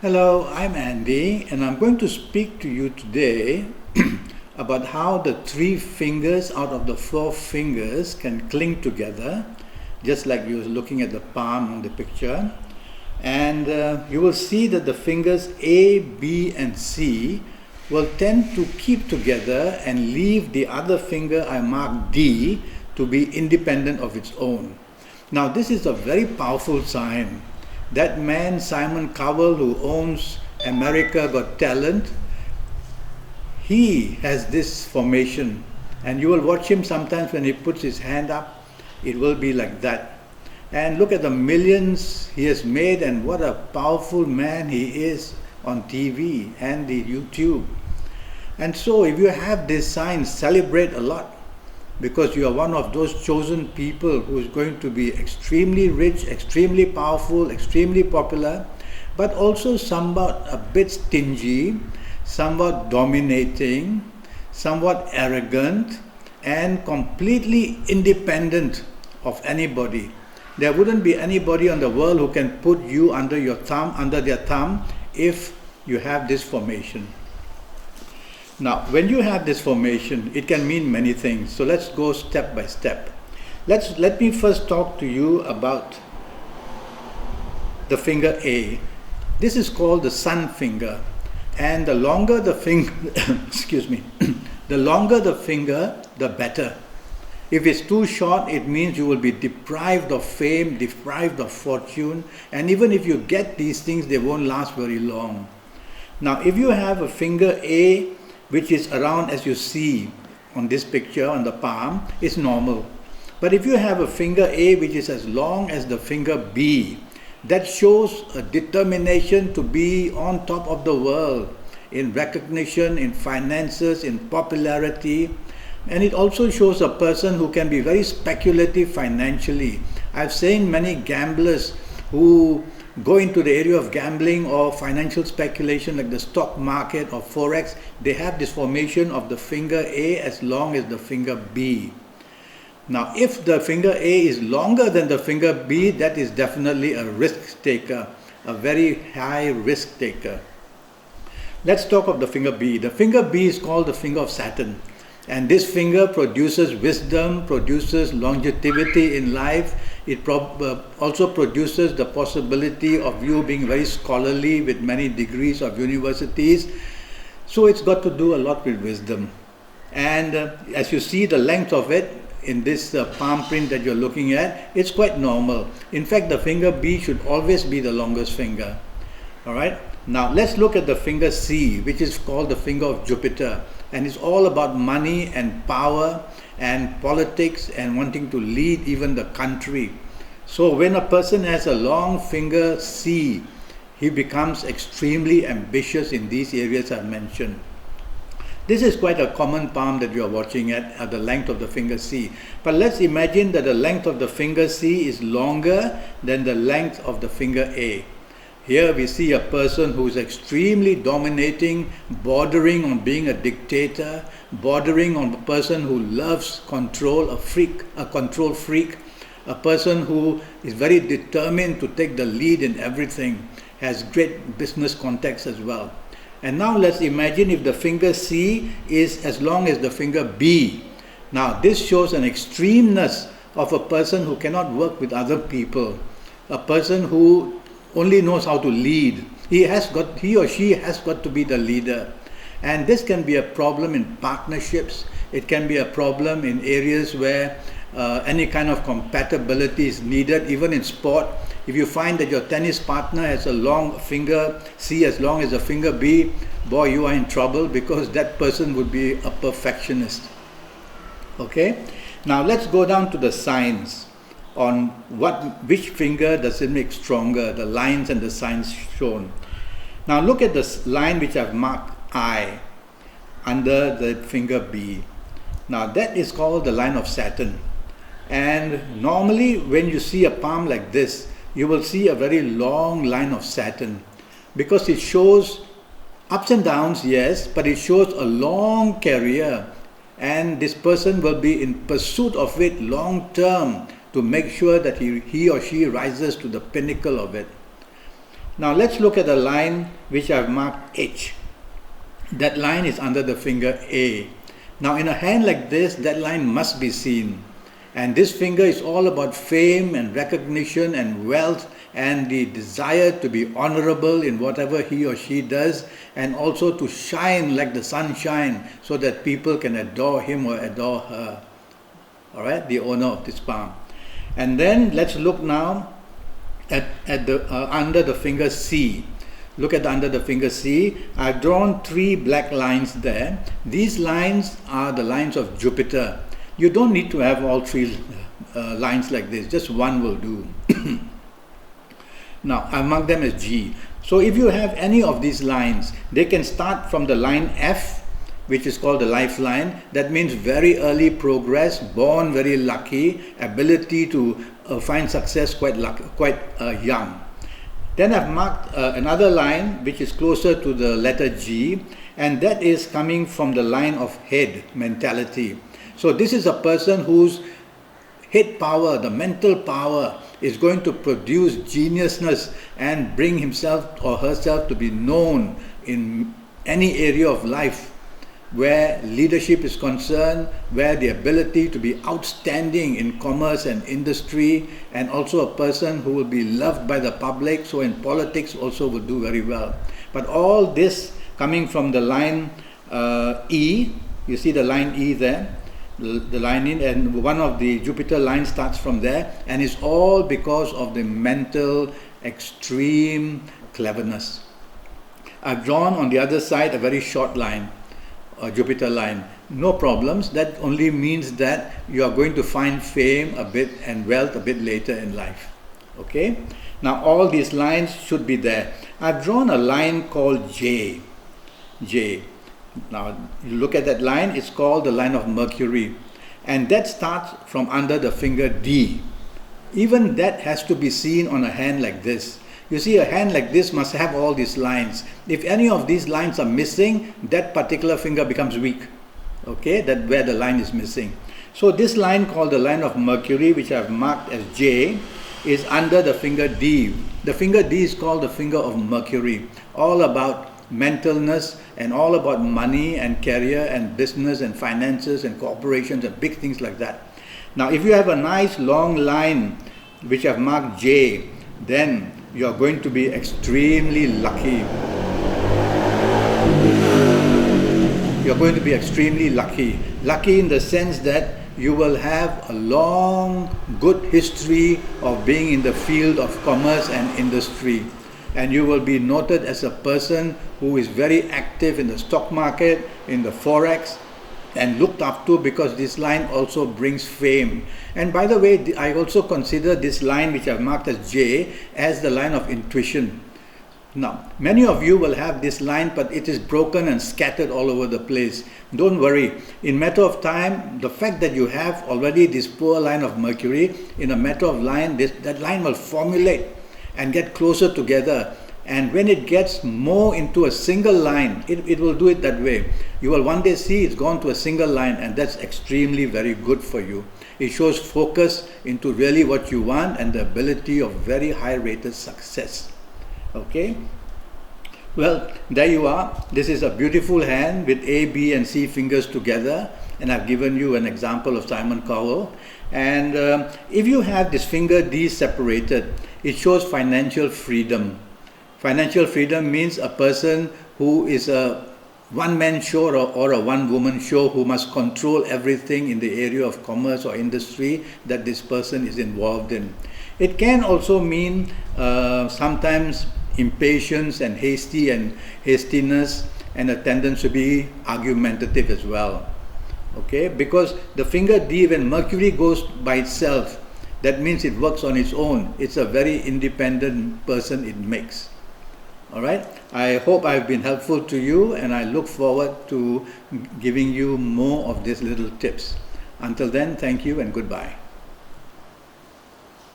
Hello, I'm Andy, and I'm going to speak to you today about how the three fingers out of the four fingers can cling together, just like you were looking at the palm on the picture. And you will see that the fingers A, B, and C will tend to keep together and leave the other finger I marked D to be independent of its own. Now, this is a very powerful sign. That man, Simon Cowell, who owns America Got Talent, he has this formation. And you will watch him sometimes when he puts his hand up, it will be like that. And look at the millions he has made, and what a powerful man he is on TV and the YouTube. And so if you have this sign, celebrate a lot, because you are one of those chosen people who is going to be extremely rich, extremely powerful, extremely popular, but also somewhat a bit stingy, somewhat dominating, somewhat arrogant, and completely independent of anybody. There wouldn't be anybody on the world who can put you under their thumb if you have this formation. Now, when you have this formation, it can mean many things. So let's go step by step. Let me first talk to you about the finger A. This is called the sun finger. And the longer the finger, excuse me, the longer the finger, the better. If it's too short, it means you will be deprived of fame, deprived of fortune. And even if you get these things, they won't last very long. Now, if you have a finger A, which is around as you see on this picture on the palm, is normal. But if you have a finger A which is as long as the finger B, that shows a determination to be on top of the world in recognition, in finances, in popularity. And it also shows a person who can be very speculative financially. I've seen many gamblers who go into the area of gambling or financial speculation like the stock market or forex. They have this formation of the finger A as long as the finger B. Now, if the finger A is longer than the finger B, that is definitely a risk taker, a very high risk taker. Let's talk of the finger B. The finger B is called the finger of Saturn. And this finger produces wisdom, produces longevity in life. It also produces the possibility of you being very scholarly with many degrees of universities. So it's got to do a lot with wisdom. And as you see the length of it in this palm print that you're looking at, it's quite normal. In fact, the finger B should always be the longest finger. All right. Now let's look at the finger C, which is called the finger of Jupiter. And it's all about money and power and politics and wanting to lead even the country. So when a person has a long finger C, he becomes extremely ambitious in these areas I've mentioned. This is quite a common palm that you are watching at the length of the finger C. But let's imagine that the length of the finger C is longer than the length of the finger A. Here we see a person who is extremely dominating, bordering on being a dictator, bordering on a person who loves control, a control freak, a person who is very determined to take the lead in everything, has great business contacts as well. And now let's imagine if the finger C is as long as the finger B. Now this shows an extremeness of a person who cannot work with other people, a person who only knows how to lead. He or she has got to be the leader. And this can be a problem in partnerships. It can be a problem in areas where any kind of compatibility is needed, even in sport. If you find that your tennis partner has a long finger C as long as a finger B, boy, you are in trouble, because that person would be a perfectionist. Okay? Now let's go down to the signs on which finger does it make stronger, the lines and the signs shown. Now look at this line which I've marked I under the finger B. Now that is called the line of Saturn. And normally when you see a palm like this, you will see a very long line of Saturn, because it shows ups and downs, yes, but it shows a long career, and this person will be in pursuit of it long term to make sure that he or she rises to the pinnacle of it. Now let's look at the line which I've marked H. That line is under the finger A. Now in a hand like this, that line must be seen. And this finger is all about fame and recognition and wealth and the desire to be honorable in whatever he or she does, and also to shine like the sunshine so that people can adore him or adore her. All right, the owner of this palm. And then let's look now at the under the finger C. Look at under the finger C. I've drawn 3 black lines there. These lines are the lines of Jupiter. You don't need to have all 3 lines like this. Just one will do. Now I mark them as G. So if you have any of these lines, they can start from the line F, which is called the lifeline. That means very early progress, born very lucky, ability to find success quite young. Then I've marked another line which is closer to the letter G, and that is coming from the line of head mentality. So this is a person whose head power, the mental power, is going to produce geniusness and bring himself or herself to be known in any area of life where leadership is concerned, where the ability to be outstanding in commerce and industry, and also a person who will be loved by the public, so in politics also will do very well. But all this coming from the line E, you see the line E there, the line in, and one of the Jupiter lines starts from there, and it's all because of the mental extreme cleverness. I've drawn on the other side a very short line, a Jupiter line. No problems. That only means that you are going to find fame a bit and wealth a bit later in life. Okay? Now all these lines should be there. I've drawn a line called J. J. Now you look at that line, it's called the line of Mercury, and that starts from under the finger D. Even that has to be seen on a hand like this. You see, a hand like this must have all these lines. If any of these lines are missing, that particular finger becomes weak. Okay, that's where the line is missing. So this line called the line of Mercury, which I've marked as J, is under the finger D. The finger D is called the finger of Mercury, all about mentalness and all about money and career and business and finances and corporations and big things like that. Now if you have a nice long line which I've marked J, then you are going to be extremely lucky. You're going to be extremely lucky. Lucky in the sense that you will have a long, good history of being in the field of commerce and industry. And you will be noted as a person who is very active in the stock market, in the forex, and looked up to, because this line also brings fame. And by the way, I also consider this line which I've marked as J as the line of intuition. Now, many of you will have this line, but it is broken and scattered all over the place. Don't worry. In matter of time, the fact that you have already this poor line of Mercury, in a matter of time, that line will formulate and get closer together. And when it gets more into a single line, it will do it that way. You will one day see it's gone to a single line, and that's extremely very good for you. It shows focus into really what you want and the ability of very high rated success. Okay? Well, there you are. This is a beautiful hand with A, B and C fingers together, and I've given you an example of Simon Cowell. And if you have this finger D separated, it shows financial freedom. Financial freedom means a person who is a one-man show or a one-woman show, who must control everything in the area of commerce or industry that this person is involved in. It can also mean sometimes impatience and hastiness and a tendency to be argumentative as well. Okay, because the finger D, when Mercury goes by itself, that means it works on its own. It's a very independent person it makes. All right, I hope I've been helpful to you, and I look forward to giving you more of these little tips. Until then, thank you and goodbye.